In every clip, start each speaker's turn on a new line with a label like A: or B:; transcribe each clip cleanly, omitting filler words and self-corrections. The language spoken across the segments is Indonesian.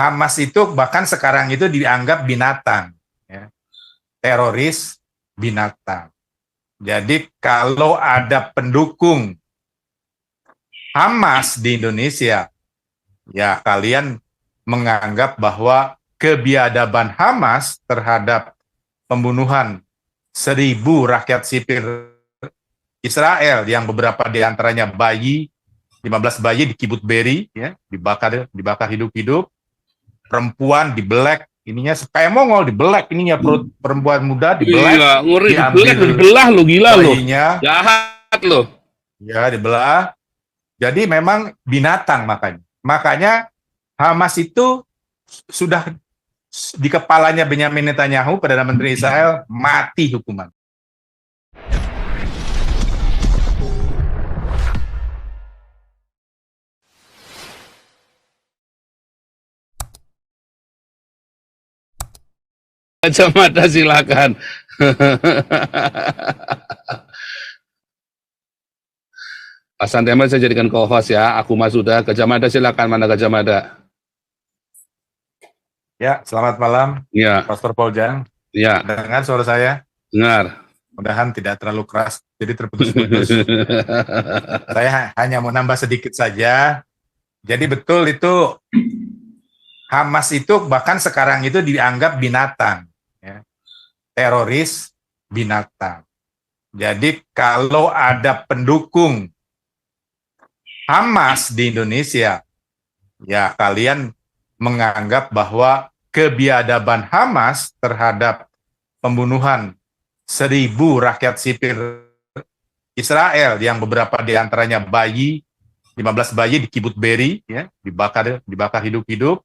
A: Hamas itu bahkan sekarang itu dianggap binatang, ya. Teroris binatang. Jadi kalau ada pendukung Hamas di Indonesia, ya kalian menganggap bahwa kebiadaban Hamas terhadap pembunuhan 1.000 rakyat sipil Israel yang beberapa diantaranya bayi, 15 bayi di Kibbutz Be'eri, ya, dibakar hidup-hidup, perempuan dibelek, ininya kayak Mongol dibelek, ininya perut perempuan muda dibelek,
B: Gila, ngeri,
A: diambil
B: dibelah lo, gila lo.
A: bayinya,
B: Jahat lo.
A: ya dibelah. Jadi memang binatang makanya Hamas itu sudah di kepalanya Benyamin Netanyahu, Perdana Menteri Israel, mati hukuman.
B: Kacamata silakan. Pak Santeman saya jadikan co-host ya. Aku Mas sudah. Kacamata silakan, mana kacamata?
A: Ya, selamat malam,
B: Ya,
A: Pastor Poljang.
B: ya,
A: Dengar suara saya?
B: dengar.
A: Mudahan tidak terlalu keras, jadi terputus-putus. Saya hanya mau nambah sedikit saja. Jadi betul itu Hamas itu bahkan sekarang itu dianggap binatang, ya. Teroris binatang. Jadi kalau ada pendukung Hamas di Indonesia, ya kalian menganggap bahwa kebiadaban Hamas terhadap pembunuhan 1.000 rakyat sipil Israel yang beberapa diantaranya bayi, 15 bayi di Kibbutz Be'eri, ya, dibakar hidup-hidup,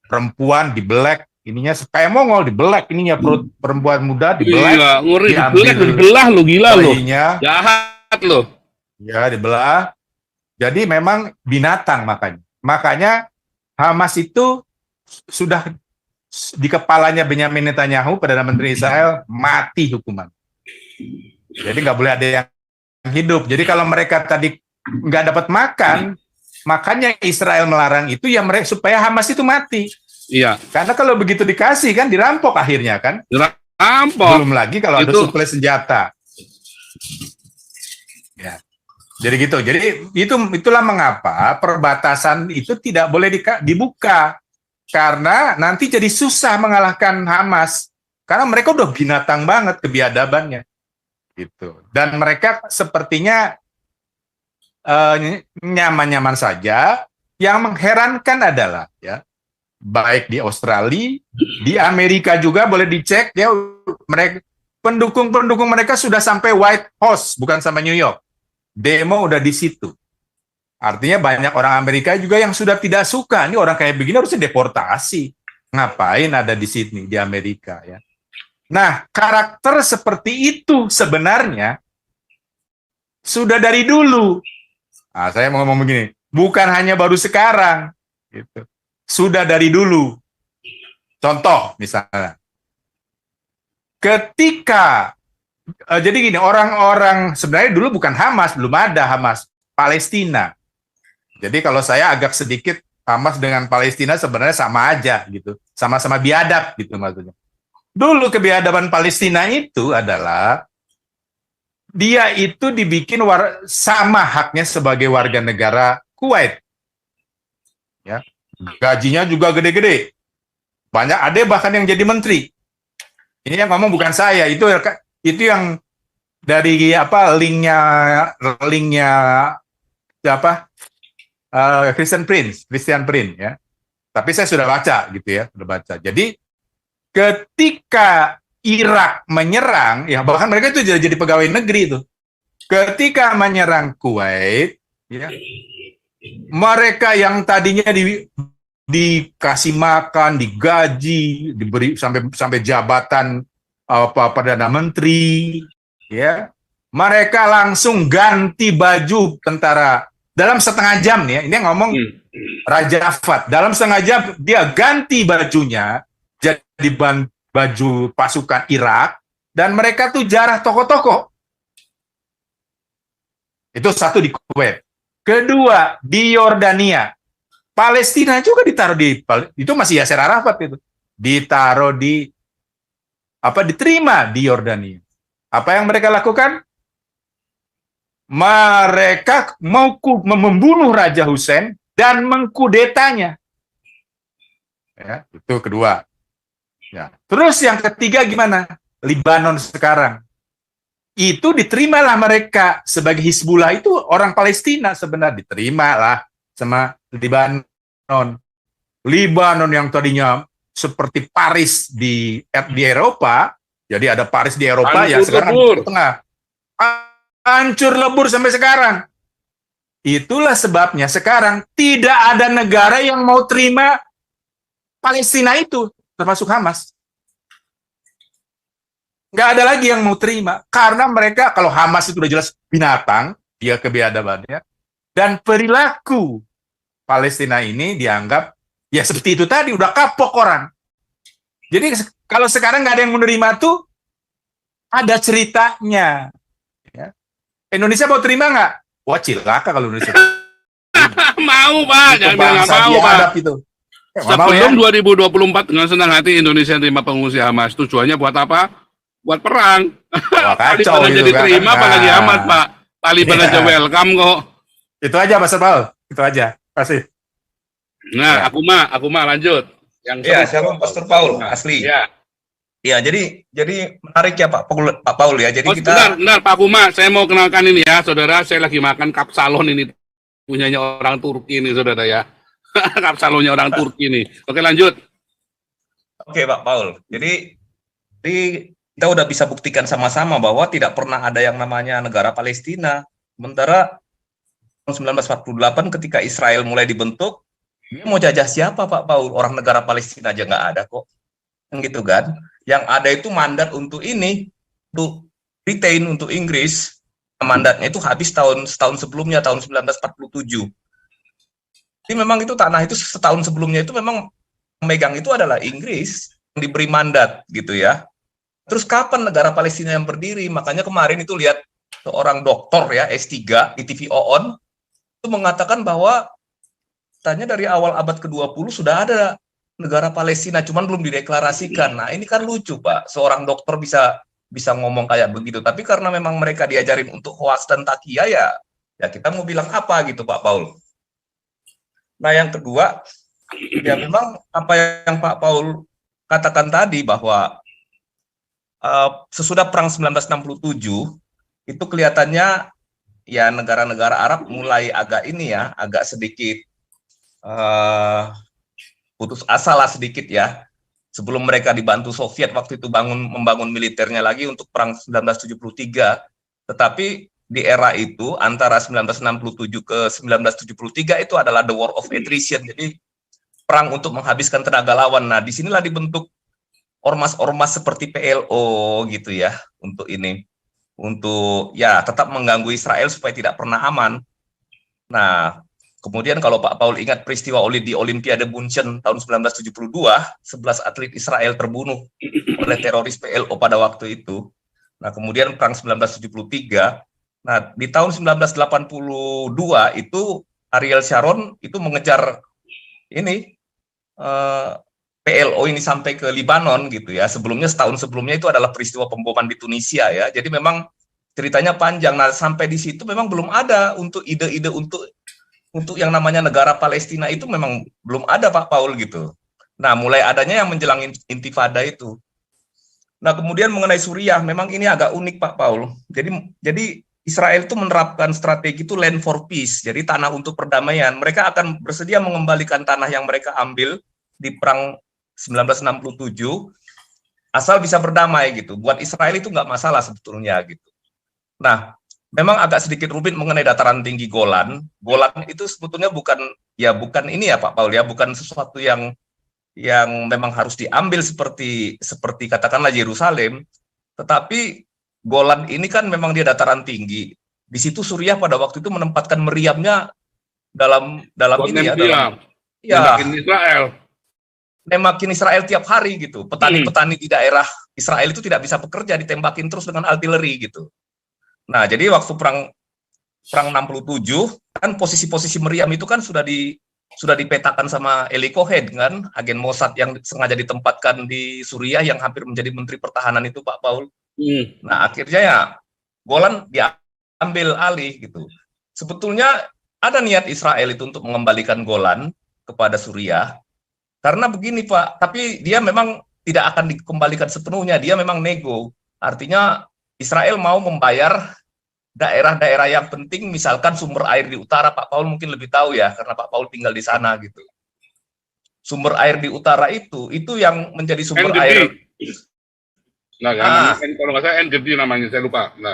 A: perempuan dibelek, ininya kayak Mongol dibelek, ininya perut perempuan muda dibelek,
B: Gila, ngeri,
A: diambil
B: dibelah lo, gila lo.
A: bayinya,
B: Jahat lo.
A: ya dibelah. Jadi memang binatang makanya Hamas itu sudah di kepalanya Benyamin Netanyahu, Perdana Menteri Israel, mati hukuman. Jadi nggak boleh ada yang hidup. Jadi kalau mereka tadi nggak dapat makan, makanya Israel melarang itu ya mereka supaya Hamas itu mati.
B: Iya.
A: Karena kalau begitu dikasih kan dirampok akhirnya kan.
B: Dirampok.
A: Belum lagi kalau ada suplai senjata. Ya. Jadi gitu. Jadi itulah mengapa perbatasan itu tidak boleh dibuka. Karena nanti jadi susah mengalahkan Hamas. Karena mereka udah binatang banget kebiadabannya. Gitu. Dan mereka sepertinya nyaman-nyaman saja. Yang mengherankan adalah ya, baik di Australia, di Amerika juga boleh dicek ya, mereka pendukung mereka sudah sampai White House, bukan sampai New York. Demo udah di situ. Artinya banyak orang Amerika juga yang sudah tidak suka. Ini orang kayak begini harusnya deportasi. Ngapain ada di sini di Amerika ya? Nah, karakter seperti itu sebenarnya sudah dari dulu. Nah, saya mau ngomong begini, bukan hanya baru sekarang, gitu. Sudah dari dulu. Contoh misalnya, ketika jadi gini, orang-orang sebenarnya dulu bukan Hamas, belum ada Hamas, Palestina. Jadi kalau saya agak sedikit Hamas dengan Palestina sebenarnya sama aja gitu, sama-sama biadab gitu maksudnya. Dulu kebiadaban Palestina itu adalah dia itu dibikin sama haknya sebagai warga negara Kuwait. Ya. Gajinya juga gede-gede. Banyak ada bahkan yang jadi menteri. Ini yang ngomong bukan saya, itu yang dari apa linknya apa Christian Prince ya. Tapi saya sudah baca gitu ya, sudah baca. Jadi ketika Irak menyerang, ya bahkan mereka itu jadi pegawai negeri itu. Ketika menyerang Kuwait, ya, mereka yang tadinya dikasih makan, digaji, diberi sampai jabatan perdana menteri, ya, mereka langsung ganti baju tentara dalam setengah jam nih ya. Ini yang ngomong Raja Fahd. Dalam setengah jam dia ganti bajunya jadi baju pasukan Irak dan mereka tuh jarah tokoh-tokoh. Itu satu di Kuwait. Kedua di Yordania. Palestina juga ditaruh itu masih Yasser Arafat itu. Ditaruh diterima di Yordania. Apa yang mereka lakukan? Mereka mau membunuh Raja Hussein dan mengkudetanya. Ya, itu kedua. Ya. Terus yang ketiga gimana? Libanon sekarang. Itu diterimalah mereka sebagai Hizbullah, itu orang Palestina sebenarnya, diterimalah sama Libanon. Libanon yang tadinya seperti Paris di Eropa, jadi ada Paris di Eropa, ya sekarang di tengah. Hancur lebur sampai sekarang. Itulah sebabnya sekarang tidak ada negara yang mau terima Palestina itu, termasuk Hamas. Nggak ada lagi yang mau terima, karena mereka, kalau Hamas itu udah jelas binatang, dia kebiadabannya, dan perilaku Palestina ini dianggap, ya seperti itu tadi, udah kapok orang. Jadi kalau sekarang nggak ada yang menerima tuh, ada ceritanya. Ya. Indonesia mau terima nggak? Wah, cilaka kalau Indonesia.
B: Mau, Pak. Jangan bilang nggak mau, Pak.
A: Itu.
B: Sebelum 2024 dengan senang hati Indonesia terima pengungsi Hamas. Tujuannya buat apa? Buat perang.
A: Kacau
B: Taliban aja
A: gitu
B: diterima,
A: kan.
B: apalagi Hamas, Pak. Taliban aja welcome kok.
A: Itu aja, Mas Paul. Itu aja. Kasih.
B: Nah, aku mah lanjut.
C: Iya, Shalom Pastor Paul, asli.
B: Iya.
C: Iya, jadi menarik ya Pak Paul ya. Jadi kita
B: Bentar Pak Kuma, saya mau kenalkan ini ya, saudara. Saya lagi makan kapsalon ini, punyanya orang Turki ini, saudara ya. Kapsalonnya orang Turki ini. Oke, lanjut.
C: Oke, Pak Paul. Jadi kita udah bisa buktikan sama-sama bahwa tidak pernah ada yang namanya negara Palestina. Sementara tahun 1948 ketika Israel mulai dibentuk, dia mau jajah siapa Pak Paul? Orang negara Palestina aja nggak ada kok. Gitu kan. Yang ada itu mandat untuk ini, untuk Britain, untuk Inggris. Mandatnya itu habis setahun sebelumnya, tahun 1947. Jadi memang itu tanah itu setahun sebelumnya itu memang memegang itu adalah Inggris yang diberi mandat gitu ya. Terus kapan negara Palestina yang berdiri? Makanya kemarin itu lihat seorang doktor ya S3 di TV OON itu mengatakan bahwa katanya dari awal abad ke-20 sudah ada negara Palestina, cuman belum dideklarasikan. Nah, ini kan lucu, Pak. Seorang dokter bisa ngomong kayak begitu, tapi karena memang mereka diajarin untuk hoaks dan takia ya kita mau bilang apa gitu, Pak Paul. Nah, yang kedua, ya memang apa yang Pak Paul katakan tadi bahwa sesudah perang 1967 itu kelihatannya ya negara-negara Arab mulai agak sedikit putus asa lah sedikit ya. Sebelum mereka dibantu Soviet waktu itu membangun militernya lagi untuk perang 1973. Tetapi di era itu antara 1967 ke 1973 itu adalah the war of attrition. Jadi perang untuk menghabiskan tenaga lawan. Nah, disinilah dibentuk ormas-ormas seperti PLO gitu ya untuk ya tetap mengganggu Israel supaya tidak pernah aman. Nah, kemudian kalau Pak Paul ingat peristiwa di Olimpiade Munchen tahun 1972, 11 atlet Israel terbunuh oleh teroris PLO pada waktu itu. Nah, kemudian perang 1973. Nah, di tahun 1982 itu Ariel Sharon itu mengejar PLO ini sampai ke Libanon gitu ya. Setahun sebelumnya itu adalah peristiwa pemboman di Tunisia ya. Jadi memang ceritanya panjang. Nah, sampai di situ memang belum ada untuk ide-ide untuk yang namanya negara Palestina itu memang belum ada Pak Paul gitu. Nah, mulai adanya yang menjelang intifada itu. Nah, kemudian mengenai Suriah, memang ini agak unik Pak Paul. Jadi Israel itu menerapkan strategi itu land for peace, jadi tanah untuk perdamaian. Mereka akan bersedia mengembalikan tanah yang mereka ambil di perang 1967, asal bisa berdamai gitu. Buat Israel itu nggak masalah sebetulnya gitu. Nah, memang agak sedikit rumit mengenai dataran tinggi Golan. Golan itu sebetulnya bukan ini ya Pak Paul ya, bukan sesuatu yang memang harus diambil seperti katakanlah Yerusalem, tetapi Golan ini kan memang dia dataran tinggi. Di situ Suriah pada waktu itu menempatkan meriamnya dalam ini ya,
B: Israel.
C: Nemakin Israel tiap hari gitu. Petani-petani di daerah Israel itu tidak bisa bekerja, ditembakin terus dengan artileri gitu. Nah, jadi waktu perang 67 kan posisi-posisi meriam itu kan sudah sudah dipetakan sama Eli Cohen kan, agen Mossad yang sengaja ditempatkan di Suriah yang hampir menjadi Menteri Pertahanan itu Pak Paul. Nah akhirnya ya Golan diambil alih gitu. Sebetulnya ada niat Israel itu untuk mengembalikan Golan kepada Suriah. Karena begini Pak, tapi dia memang tidak akan dikembalikan sepenuhnya, dia memang nego. Artinya Israel mau membayar daerah-daerah yang penting, misalkan sumber air di utara, Pak Paul mungkin lebih tahu ya, karena Pak Paul tinggal di sana gitu. Sumber air di utara itu yang menjadi sumber air.
B: Nah, kalau nggak salah Engedi namanya, saya lupa. Nah.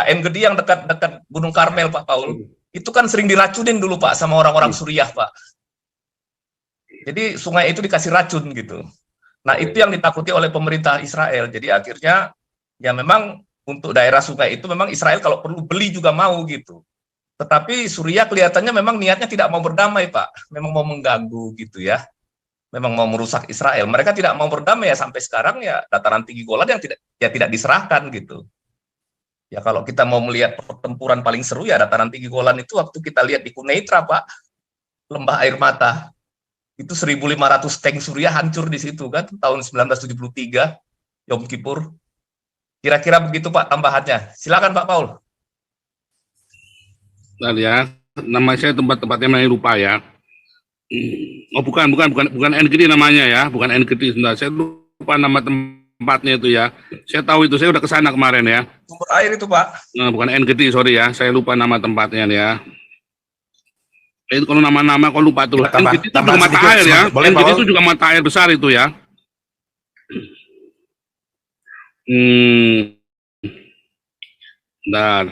C: Engedi yang dekat Gunung Karmel, Pak Paul. Itu kan sering diracunin dulu, Pak, sama orang-orang Suriah, Pak. Jadi sungai itu dikasih racun gitu. Nah, itu yang ditakuti oleh pemerintah Israel. Jadi akhirnya ya memang untuk daerah sungai itu memang Israel kalau perlu beli juga mau gitu. Tetapi Suriah kelihatannya memang niatnya tidak mau berdamai, Pak. Memang mau mengganggu gitu ya. Memang mau merusak Israel. Mereka tidak mau berdamai ya sampai sekarang ya dataran tinggi Golan yang tidak diserahkan gitu. Ya kalau kita mau melihat pertempuran paling seru ya dataran tinggi Golan itu waktu kita lihat di Quneitra, Pak. Lembah Air Mata. Itu 1.500 tank Suriah hancur di situ kan tahun 1973 Yom Kippur. Kira-kira begitu Pak tambahannya. Silakan Pak Paul.
B: Nah ya, nama saya tempat-tempatnya namanya lupa ya. Oh bukan NGD namanya ya, bukan NGD. Sebentar, saya lupa nama tempatnya itu ya. Saya tahu itu, saya udah kesana kemarin ya.
C: Sumber air itu Pak.
B: Nah, bukan NGD, sorry ya, saya lupa nama tempatnya ya. Itu kalau nama-nama kalau lupa tuh. NGD itu juga mata air ya. NGD itu juga mata air besar itu ya. Bentar.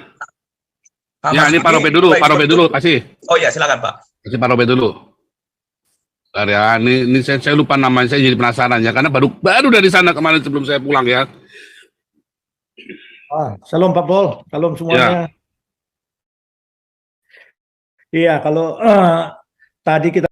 B: Ya ini Pak Robert dulu, kasih.
C: Oh ya silakan Pak.
B: Kasih Pak Robert dulu. Bentar ya, ini saya lupa namanya, saya jadi penasaran ya, karena baru dari sana kemarin sebelum saya pulang ya.
D: Salam Pak Paul, salam semuanya. Iya, kalau tadi kita